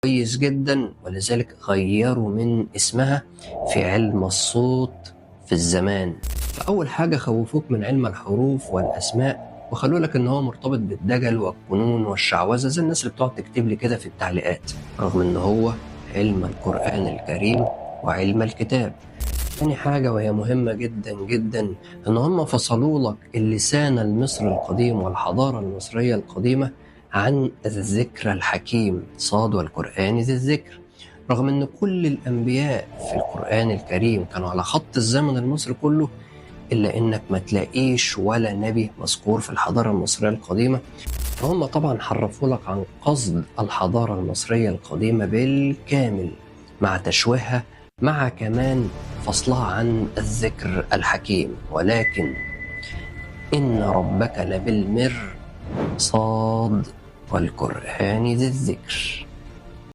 كويس جدا، ولذلك غيروا من اسمها في علم الصوت في الزمان. فأول حاجة خوفوك من علم الحروف والأسماء، وخلوا لك إن هو مرتبط بالدجل والجنون والشعوذة زي الناس اللي بتقعد تكتب لي كده في التعليقات، رغم إن هو علم القرآن الكريم وعلم الكتاب. تاني حاجة وهي مهمة جدا جدا، إن هم فصلوا لك اللسان المصري القديم والحضارة المصرية القديمة عن الذكر الحكيم صاد والقرآن ذي الذكر. رغم إن كل الأنبياء في القرآن الكريم كانوا على خط الزمن المصري كله، إلا إنك ما تلاقيش ولا نبي مذكور في الحضارة المصرية القديمة. فهم طبعا حرفوا لك عن قصد الحضارة المصرية القديمة بالكامل، مع تشويهها، مع كمان فصلها عن الذكر الحكيم. ولكن إن ربك لبالمر صاد والقرآن ذي الذكر.